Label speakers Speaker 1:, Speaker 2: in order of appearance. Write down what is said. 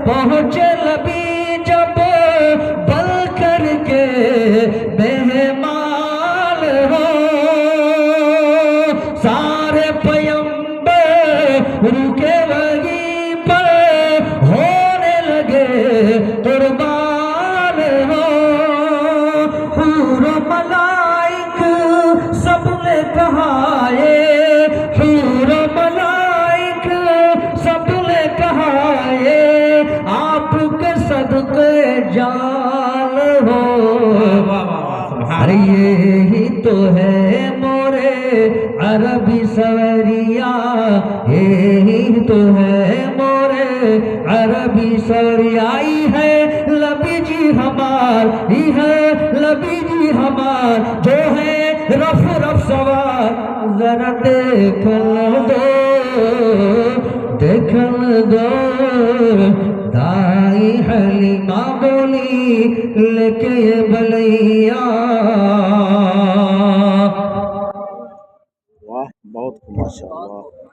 Speaker 1: پہنچے نبی جب بل کر کے مہمان ہو سارے پیمبر رکے وہیں پر ہونے لگے قربان ہو حور و ملائک سب نے کہا یہ حور و ملائک سب نے کہا یہ آپ کے صدقے جان ہو یہی تو ہے مورے عربی سوریا یہی تو ہے مورے عربی سوریا ای ہے نبی جی ہماری ہے نبی جی ہمار جو ہے رف رف سوار ذرا دیکھن دو دائی حلیمہ بولی لے کے یہ بلیا
Speaker 2: واہ بہت ماشاء اللہ